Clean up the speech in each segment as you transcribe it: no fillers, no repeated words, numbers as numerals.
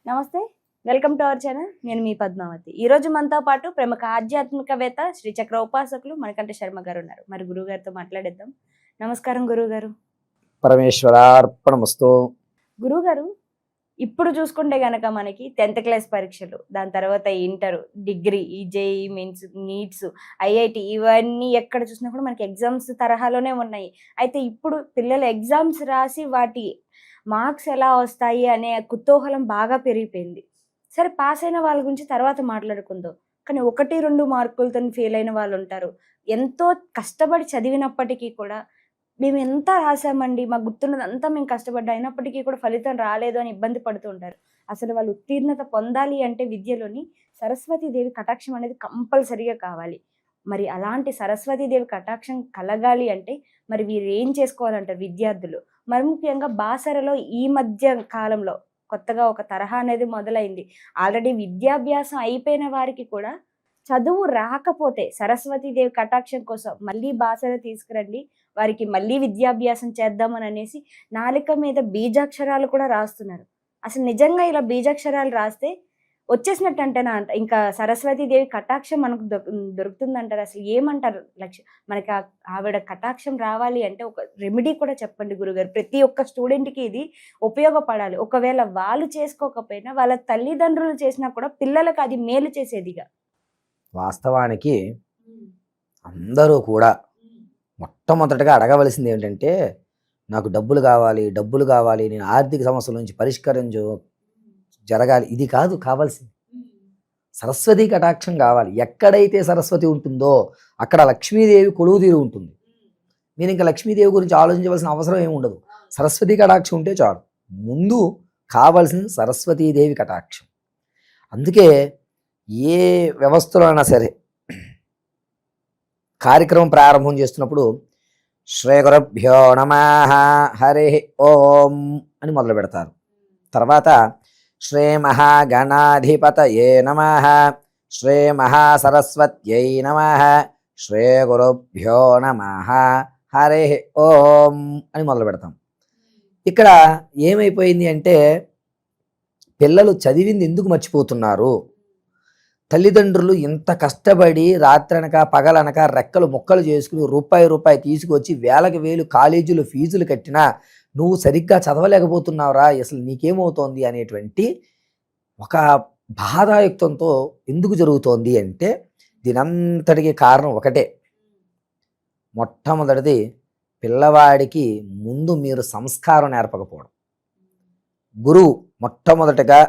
నమస్తే. Welcome to our channel. నేను మీ పద్మావతి. ఈరోజు మనతో పాటు ప్రముఖ ఆధ్యాత్మికవేత్త శ్రీచక్ర ఉపాసకులు మణికంఠ శర్మ గారు ఉన్నారు. మరి గురువు గారితో మాట్లాడేద్దాం. నమస్కారం గురువు గారు. పరమేశ్వరార్పణమస్తు. గురువు గారు, ఇప్పుడు చూసుకుంటే గనక మనకి 10th క్లాస్ పరీక్షలు, దాని తర్వాత ఇంటర్, డిగ్రీ, ఈ జేఈ మీన్స్, నీట్స్, ఐఐటి, ఇవన్నీ ఎక్కడ చూసినా కూడా మనకి ఎగ్జామ్స్ తరహాలోనే ఉన్నాయి. అయితే ఇప్పుడు పిల్లలు ఎగ్జామ్స్ రాసి వాటి మార్క్స్ ఎలా వస్తాయి అనే కుతూహలం బాగా పెరిగిపోయింది. సరే, పాస్ అయిన వాళ్ళ గురించి తర్వాత మాట్లాడుకుందాం. కానీ 1-2 మార్కులతో ఫెయిల్ అయిన వాళ్ళు ఉంటారు. ఎంతో కష్టపడి చదివినప్పటికీ కూడా మేము ఎంత రాసామండి, మాకు గుర్తున్నదంతా మేము కష్టపడ్డా, అయినప్పటికీ కూడా ఫలితం రాలేదు అని ఇబ్బంది పడుతూ ఉంటారు. అసలు వాళ్ళు ఉత్తీర్ణత పొందాలి అంటే విద్యలోని సరస్వతీదేవి కటాక్షం అనేది కంపల్సరీగా కావాలి. మరి అలాంటి సరస్వతీదేవి కటాక్షం కలగాలి అంటే మరి వీరు ఏం చేసుకోవాలంటారు విద్యార్థులు? మరి ముఖ్యంగా బాసరలో ఈ మధ్య కాలంలో కొత్తగా ఒక తరహా అనేది మొదలైంది. ఆల్రెడీ విద్యాభ్యాసం అయిపోయిన వారికి కూడా చదువు రాకపోతే సరస్వతీదేవి కటాక్షం కోసం మళ్ళీ బాసర తీసుకురండి, వారికి మళ్ళీ విద్యాభ్యాసం చేద్దామని అనేసి నాలుక మీద బీజాక్షరాలు కూడా రాస్తున్నారు. అసలు నిజంగా ఇలా బీజాక్షరాలు రాస్తే వచ్చేసినట్టు అంటేనా అంట ఇంకా సరస్వతీదేవి కటాక్షం మనకు దొరుకుతుందంటారు? అసలు ఏమంటారు లక్ష్యం? మనకి ఆవిడ కటాక్షం రావాలి అంటే ఒక రెమెడీ కూడా చెప్పండి గురుగారు. ప్రతి ఒక్క స్టూడెంట్కి ఇది ఉపయోగపడాలి. ఒకవేళ వాళ్ళు చేసుకోకపోయినా వాళ్ళ తల్లిదండ్రులు చేసినా కూడా పిల్లలకు అది మేలు చేసేదిగా. వాస్తవానికి అందరూ కూడా మొట్టమొదటిగా అడగవలసింది ఏంటంటే, నాకు డబ్బులు కావాలి, నేను ఆర్థిక సమస్యల నుంచి జరగాలి. ఇది కాదు కావాల్సింది. సరస్వతి కటాక్షం కావాలి. ఎక్కడైతే సరస్వతి ఉంటుందో అక్కడ లక్ష్మీదేవి కొలువుదీరు ఉంటుంది. మీరు ఇంకా లక్ష్మీదేవి గురించి ఆలోచించవలసిన అవసరం ఏమి ఉండదు. సరస్వతి కటాక్షం ఉంటే చాలు. ముందు కావాల్సింది సరస్వతీదేవి కటాక్షం. అందుకే ఏ వ్యవస్థలో అయినా సరే కార్యక్రమం ప్రారంభం చేస్తున్నప్పుడు శ్రీ గురుభ్యో నమః హరి ఓం అని మొదలు పెడతారు. తర్వాత శ్రీ మహాగణాధిపతయే నమః, శ్రీ మహాసరస్వత్యై నమః, శ్రీ గురుభ్యో నమః హరి ఓం అని మొదలు పెడతాం. ఇక్కడ ఏమైపోయింది అంటే, పిల్లలు చదివింది ఎందుకు మర్చిపోతున్నారు? తల్లిదండ్రులు ఇంత కష్టపడి రాత్రనక పగలనక రెక్కలు ముక్కలు చేసుకుని రూపాయి తీసుకొచ్చి వేలకు వేలు కాలేజీలు ఫీజులు కట్టినా నువ్వు సరిగ్గా చదవలేకపోతున్నావురా, అసలు నీకేమవుతోంది అనేటువంటి ఒక బాధాయుక్తంతో ఎందుకు జరుగుతోంది అంటే, దీనంతటికి కారణం ఒకటే. మొట్టమొదటిది, పిల్లవాడికి ముందు మీరు సంస్కారం నేర్పకపోవడం. గురువు మొట్టమొదటగా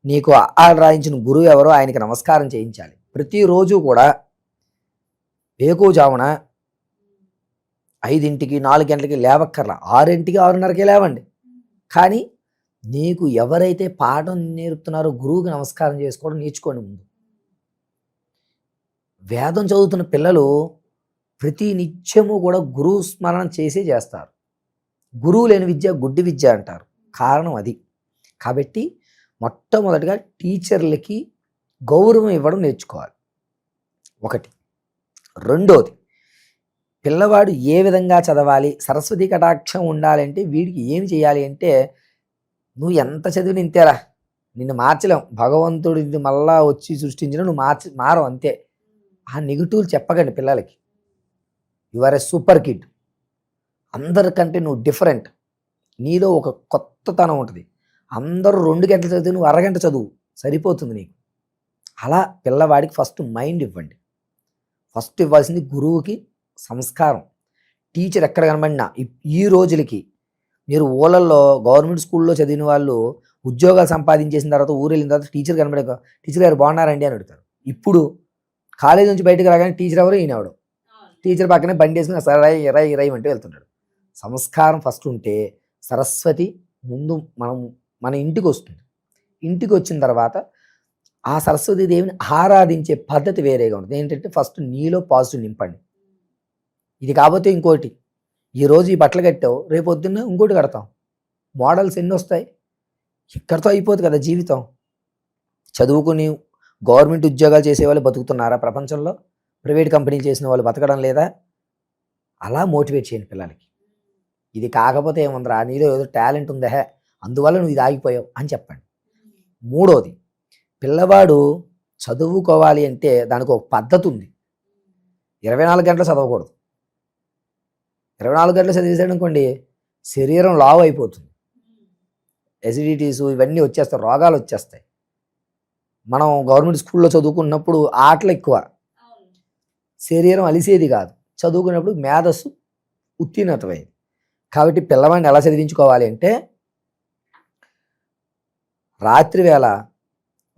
నీకు ఆలు రాయించిన గురువు ఎవరో ఆయనకి నమస్కారం చేయించాలి. ప్రతిరోజు కూడా వేకువజామున 5ంటికి 4 గంటలకి లేవక్కర్లా, 6ంటికి 6:30కే లేవండి. కానీ నీకు ఎవరైతే పాఠం నేర్పుతున్నారో గురువుకి నమస్కారం చేసుకోవడం నేర్చుకోండి. ముందు వేదం చదువుతున్న పిల్లలు ప్రతి నిత్యము కూడా గురువు స్మరణ చేస్తారు. గురువు లేని విద్య గుడ్డి విద్య అంటారు. కారణం అది. కాబట్టి మొట్టమొదటిగా టీచర్లకి గౌరవం ఇవ్వడం నేర్చుకోవాలి. ఒకటి. రెండోది, పిల్లవాడు ఏ విధంగా చదవాలి, సరస్వతి కటాక్షం ఉండాలంటే వీడికి ఏమి చేయాలి అంటే, నువ్వు ఎంత చదివిన ఇంతేరా, నిన్ను మార్చలేం, భగవంతుడి మళ్ళా వచ్చి సృష్టించిన నువ్వు మారవు అంతే. ఆ నెగిటివ్లు చెప్పకండి పిల్లలకి. You are a super kid, అందరికంటే నువ్వు డిఫరెంట్, నీలో ఒక కొత్తతనం ఉంటుంది. అందరూ 2 గంటలు చదివి నువ్వు అరగంట చదువు సరిపోతుంది నీకు. అలా పిల్లవాడికి ఫస్ట్ మైండ్ ఇవ్వండి. ఫస్ట్ ఇవ్వాల్సింది గురువుకి సంస్కారం. టీచర్ ఎక్కడ కనబడినా ఈ రోజులకి మీరు ఊళ్ళల్లో గవర్నమెంట్ స్కూల్లో చదివిన వాళ్ళు ఉద్యోగాలు సంపాదించేసిన తర్వాత ఊరు వెళ్ళిన తర్వాత టీచర్ కనబడే, టీచర్ గారు బాగున్నారండి అని అడుగుతారు. ఇప్పుడు కాలేజ్ నుంచి బయటకు రాగానే టీచర్ ఎవరు, ఈయనవడు. టీచర్ పక్కనే బండి వేసుకుని సరై ఇరై అంటూ వెళ్తుంటాడు. సంస్కారం ఫస్ట్ ఉంటే సరస్వతి ముందు మన ఇంటికి వస్తుంది. ఇంటికి వచ్చిన తర్వాత ఆ సరస్వతీదేవిని ఆరాధించే పద్ధతి వేరేగా ఉంటుంది. ఏంటంటే ఫస్ట్ నీలో పాజిటివ్ నింపండి. ఇది కాకపోతే ఇంకోటి, ఈరోజు ఈ బట్టలు కట్టావు, రేపు పొద్దున్న ఇంకోటి కడతాం. మోడల్స్ ఎన్ని వస్తాయి? ఇక్కడితో అయిపోతుంది కదా జీవితం. చదువుకుని గవర్నమెంట్ ఉద్యోగాలు చేసేవాళ్ళు బతుకుతున్నారా ప్రపంచంలో? ప్రైవేట్ కంపెనీలు చేసిన వాళ్ళు బతకడం లేదా? అలా మోటివేట్ చేయండి పిల్లలకి. ఇది కాకపోతే ఏముందిరా, నీలో ఏదో టాలెంట్ ఉందా, అందువల్ల నువ్వు ఇది ఆగిపోయావు అని చెప్పండి. మూడోది, పిల్లవాడు చదువుకోవాలి అంటే దానికి ఒక పద్ధతి ఉంది. 24 గంటలు చదవకూడదు. 24 గంటలు చదివేసాడు అనుకోండి, శరీరం లావు అయిపోతుంది, ఎసిడిటీస్ ఇవన్నీ వచ్చేస్తాయి, రోగాలు వచ్చేస్తాయి. మనం గవర్నమెంట్ స్కూల్లో చదువుకున్నప్పుడు ఆటలు ఎక్కువ, శరీరం అలిసేది కాదు. చదువుకున్నప్పుడు మేధస్సు ఉత్తీర్ణతమైంది. కాబట్టి పిల్లవాడిని ఎలా చదివించుకోవాలి అంటే, రాత్రి వేళ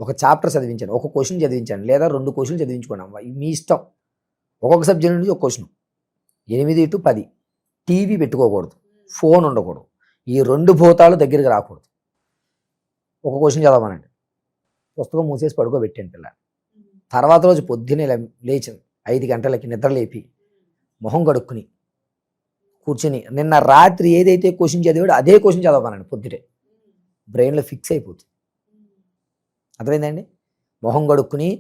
ఒక చాప్టర్ చదివించండి, ఒక క్వశ్చన్ చదివించండి, లేదా 2 క్వశ్చన్లు చదివించుకోండి అమ్మ, మీ ఇష్టం. ఒక్కొక్క సబ్జెక్ట్ నుంచి ఒక క్వశ్చన్. 8 to 10. టీవీ పెట్టుకోకూడదు, ఫోన్ ఉండకూడదు, ఈ 2 భూతాలు దగ్గరికి రాకూడదు. ఒక క్వశ్చన్ చదవమనండి, పుస్తకం మూసేసి పడుకోబెట్టండి పిల్ల. తర్వాత రోజు పొద్దున్నే లేచి 5 గంటలకి నిద్ర లేపి మొహం కడుక్కుని కూర్చుని నిన్న రాత్రి ఏదైతే క్వశ్చన్ చదివాడో అదే క్వశ్చన్ చదవమనండి. పొద్దుటే బ్రెయిన్లో ఫిక్స్ అయిపోతుంది. అర్థమైందండి? మొహం కడుక్కుని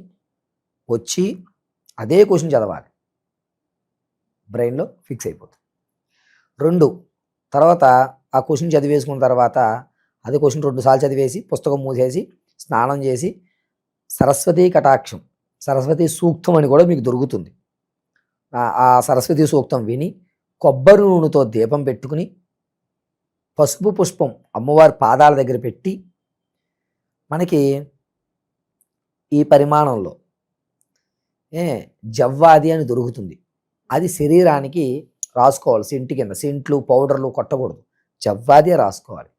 వచ్చి అదే క్వశ్చన్ చదవాలి, బ్రెయిన్లో ఫిక్స్ అయిపోతుంది. 2, తర్వాత ఆ క్వశ్చన్ చదివేసుకున్న తర్వాత అదే క్వశ్చన్ 2 సార్లు చదివేసి పుస్తకం మూసేసి స్నానం చేసి సరస్వతీ కటాక్షం, సరస్వతీ సూక్తం అని కూడా మీకు దొరుకుతుంది. ఆ సరస్వతీ సూక్తం విని కొబ్బరి నూనెతో దీపం పెట్టుకుని పసుపు పుష్పం అమ్మవారి పాదాల దగ్గర పెట్టి, మనకి ఈ పరిమాణంలో జవ్వాది అని దొరుకుతుంది, అది శరీరానికి రాసుకోవాలి. సెంటు కింద, సెంట్లు పౌడర్లు కొట్టకూడదు, జవ్వాదే రాసుకోవాలి.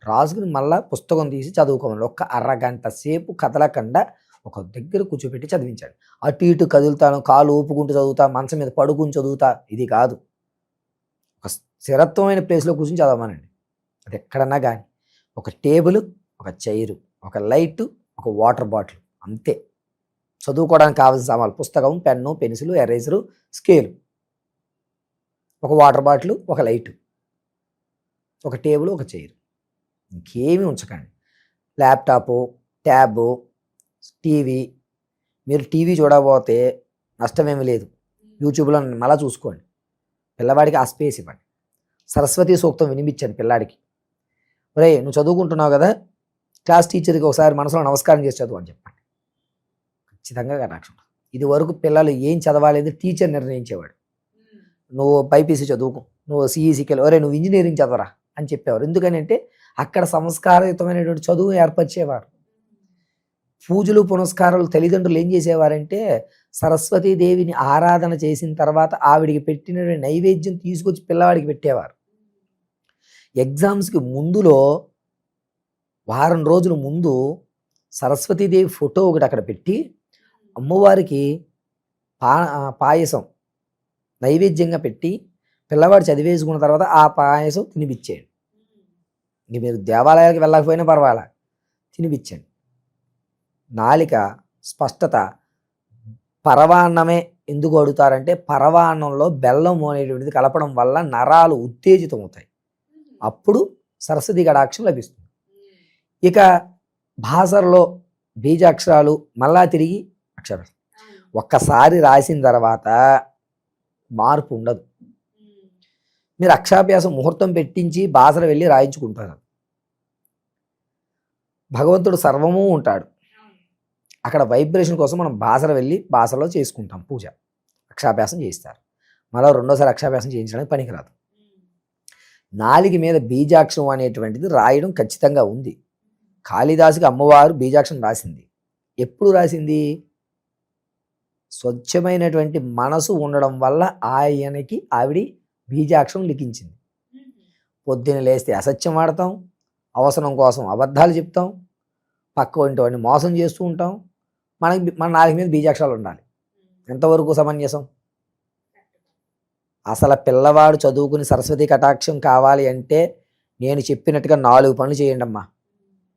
రాసుకుని మళ్ళీ పుస్తకం తీసి చదువుకోవాలి. ఒక్క అరగంట సేపు కదలకుండా ఒక దగ్గర కూర్చోబెట్టి చదివించాడు. అటు ఇటు కదులుతాను, కాలు ఊపుకుంటూ చదువుతా, మంచం మీద పడుకుని చదువుతా, ఇది కాదు. ఒక స్థిరత్వమైన ప్లేస్లో కూర్చొని చదవమానండి. అది ఎక్కడన్నా కానీ ఒక టేబుల్, ఒక చైరు, ఒక లైటు, ఒక వాటర్ బాటిల్, అంతే. చదువుకోవడానికి కావాల్సిన సామాన్లు పుస్తకం, పెన్ను, పెన్సిలు, ఎరేజరు, స్కేలు, ఒక వాటర్ బాటిల్, ఒక లైటు, ఒక టేబుల్, ఒక చైరు, ఇంకేమీ ఉంచకండి. Laptop, tab, TV. మీరు టీవీ చూడకపోతే నష్టమేమీ లేదు, యూట్యూబ్లో మళ్ళీ చూసుకోండి. పిల్లవాడికి ఆ స్పేస్ ఇవ్వండి. సరస్వతి సూక్తం వినిపించండి పిల్లాడికి. ఒరే నువ్వు చదువుకుంటున్నావు కదా, క్లాస్ టీచర్కి ఒకసారి మనసులో నమస్కారం చేసి చదువు అని చెప్పండి. ఖచ్చితంగా కటాక్షం. ఇది వరకు పిల్లలు ఏం చదవాలేదు టీచర్ నిర్ణయించేవాడు. నువ్వు బైపీసీ చదువుకో, నువ్వు సిఈసీకి ఒరే నువ్వు ఇంజనీరింగ్ చదవరా అని చెప్పేవారు. ఎందుకని అంటే అక్కడ సంస్కారయుతమైనటువంటి చదువు ఏర్పరిచేవారు. పూజలు పునస్కారాలు తల్లిదండ్రులు ఏం చేసేవారంటే, సరస్వతీదేవిని ఆరాధన చేసిన తర్వాత ఆవిడికి పెట్టిన నైవేద్యం తీసుకొచ్చి పిల్లవాడికి పెట్టేవారు. ఎగ్జామ్స్కి ముందులో వారం రోజుల ముందు సరస్వతీదేవి ఫోటో ఒకటి అక్కడ పెట్టి అమ్మవారికి పాయసం నైవేద్యంగా పెట్టి పిల్లవాడు చదివేసుకున్న తర్వాత ఆ పాయసం తినిపించేయండి. ఇంక మీరు దేవాలయాలకు వెళ్ళకపోయినా పర్వాలా, తినిపించండి. నాలిక స్పష్టత. పరవాన్నమే ఎందుకు అడుగుతారంటే, పరవాన్నంలో బెల్లం అనేటువంటిది కలపడం వల్ల నరాలు ఉత్తేజితం అవుతాయి, అప్పుడు సరస్వతి కటాక్షం లభిస్తుంది. ఇక భాషలో బీజాక్షరాలు మళ్ళా తిరిగి అక్షరాలు ఒక్కసారి రాసిన తర్వాత మార్పు ఉండదు. మీరు అక్షరాభ్యాసం ముహూర్తం పెట్టించి బాసర వెళ్ళి రాయించుకుంటారు. భగవంతుడు సర్వము ఉంటాడు, అక్కడ వైబ్రేషన్ కోసం మనం బాసర వెళ్ళి బాసరలో చేసుకుంటాం పూజ, అక్షరాభ్యాసం చేయిస్తారు. మళ్ళీ రెండోసారి అక్షరాభ్యాసం చేయించడానికి పనికిరాదు. నాలుగు మీద బీజాక్షరం అనేటువంటిది రాయడం ఖచ్చితంగా ఉంది. కాళిదాసుకి అమ్మవారు బీజాక్షరం రాసింది. ఎప్పుడు రాసింది? స్వచ్ఛమైనటువంటి మనసు ఉండడం వల్ల ఆయనకి ఆవిడి బీజాక్షరం లిఖించింది. పొద్దున లేస్తే అసత్యం ఆడతాం, అవసరం కోసం అబద్ధాలు చెప్తాం, పక్క వంటి మోసం చేస్తూ ఉంటాం. మన నాలుగు మీద బీజాక్షరాలు ఉండాలి. ఎంతవరకు సమంజసం? అసలు పిల్లవాడు చదువుకుని సరస్వతి కటాక్షం కావాలి అంటే నేను చెప్పినట్టుగా 4 పనులు చేయండి అమ్మా,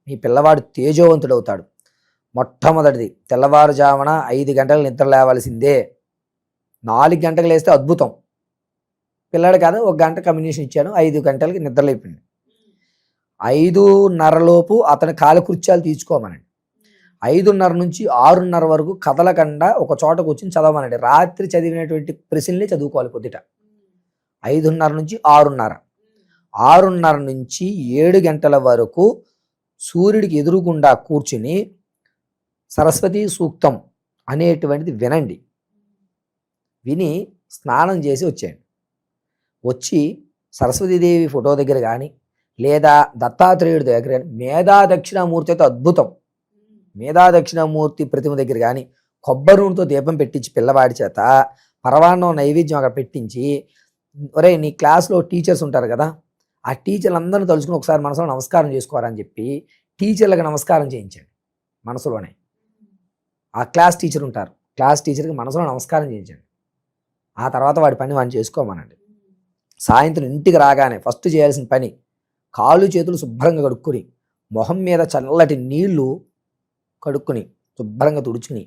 మీ పిల్లవాడు తేజోవంతుడు అవుతాడు. మొట్టమొదటిది, తెల్లవారుజామున 5 గంటలకు నిద్ర లేవాల్సిందే. 4 గంటలకు లేస్తే అద్భుతం. పిల్లాడు కాదు, 1 గంట కమ్యూనికేషన్ ఇచ్చాను, 5 గంటలకి నిద్ర లేపిండి. 5:30 అతని కాలకృత్యాలు తీర్చుకోమనండి. 5:30 నుంచి 6:30 వరకు కదలకుండా ఒక చోట కూర్చొని చదవమనండి. రాత్రి చదివినటువంటి ప్రశ్నలే చదువుకోవాలి పొద్దుట. 5:30 నుంచి 6:30, 6:30 నుంచి 7 గంటల వరకు సూర్యుడికి ఎదురుగుండా కూర్చుని సరస్వతి సూక్తం అనేటువంటిది వినండి. విని స్నానం చేసి వచ్చేయండి. వచ్చి సరస్వతీదేవి ఫోటో దగ్గర కానీ లేదా దత్తాత్రేయుడి దగ్గర కానీ, మేధా దక్షిణామూర్తి అయితే అద్భుతం, మేధా దక్షిణామూర్తి ప్రతిమ దగ్గర కానీ కొబ్బరి నూనెతో దీపం పెట్టించి పిల్లవాడి చేత పరవాన్నం నైవేద్యం అక్కడ పెట్టించి, ఒరే నీ క్లాస్లో టీచర్స్ ఉంటారు కదా, ఆ టీచర్లందరినీ తలుచుకుని ఒకసారి మనసులో నమస్కారం చేసుకోవాలని చెప్పి టీచర్లకు నమస్కారం చేయించండి. మనసులోనే ఆ క్లాస్ టీచర్ ఉంటారు, క్లాస్ టీచర్కి మనసులో నమస్కారం చేయించండి. ఆ తర్వాత వాడి పని వాడిని చేసుకోమనండి. సాయంత్రం ఇంటికి రాగానే ఫస్ట్ చేయాల్సిన పని కాళ్ళు చేతులు శుభ్రంగా కడుక్కుని మొహం మీద చల్లటి నీళ్లు కడుక్కుని శుభ్రంగా తుడుచుకుని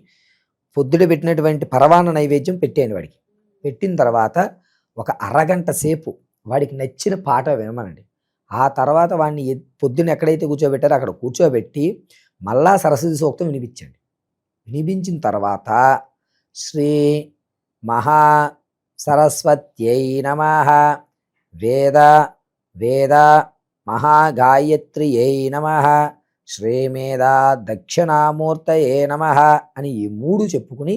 పొద్దుట పెట్టినటువంటి పరవాన్న నైవేద్యం పెట్టేయండి వాడికి. పెట్టిన తర్వాత ఒక అరగంట సేపు వాడికి నచ్చిన పాట వినమనండి. ఆ తర్వాత వాడిని పొద్దున్న ఎక్కడైతే కూర్చోబెట్టారో అక్కడ కూర్చోబెట్టి మళ్ళా సరస్వతి సూక్తం వినిపించండి. వినిపించిన తర్వాత శ్రీ మహా సరస్వత్యై నమః, వేద వేద మహాగాయత్ర్యై నమః, శ్రీమేధా దక్షిణామూర్తయే నమః అని ఈ 3 చెప్పుకుని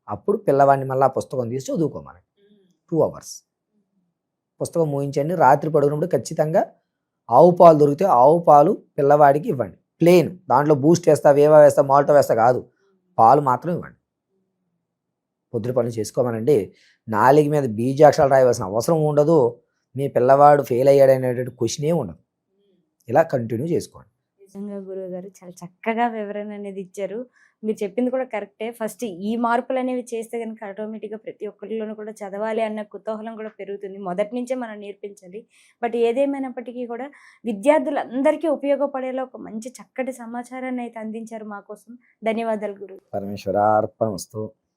అప్పుడు పిల్లవాడిని మళ్ళా పుస్తకం తీసి చదువుకోమని 2 hours పుస్తకం మూయించండి. రాత్రి పడుకున్నప్పుడు ఖచ్చితంగా ఆవు పాలు దొరికితే ఆవు పాలు పిల్లవాడికి ఇవ్వండి. ప్లేన్, దాంట్లో బూస్ట్ వేస్తా, వేవా వేస్తా, మాల్టో వేస్తా కాదు, పాలు మాత్రం ఇవ్వండి. పొద్దున పనులు చేసుకోమనండి. నాలుగు మీద బీజాక్షరాలు రాయవలసిన అవసరం ఉండదు. మీ పిల్లవాడు ఫెయిల్ అయ్యాడనేటువంటి క్వశ్చనే ఉండదు. ఇలా కంటిన్యూ చేసుకోండి. నిజంగా గురువు గారు చాలా చక్కగా వివరణ అనేది ఇచ్చారు. మీరు చెప్పింది కూడా కరెక్టే. ఫస్ట్ ఈ మార్పులు అనేవి చేస్తే కనుక ఆటోమేటిక్గా ప్రతి ఒక్కరిలోనూ కూడా చదవాలి అన్న కుతూహలం కూడా పెరుగుతుంది. మొదటి నుంచే మనం నేర్పించాలి. బట్ ఏదేమైనప్పటికీ కూడా విద్యార్థులందరికీ ఉపయోగపడేలా ఒక మంచి చక్కటి సమాచారాన్ని అయితే అందించారు మా కోసం. ధన్యవాదాలు గురువు. పరమేశ్వరార్పణమస్తు.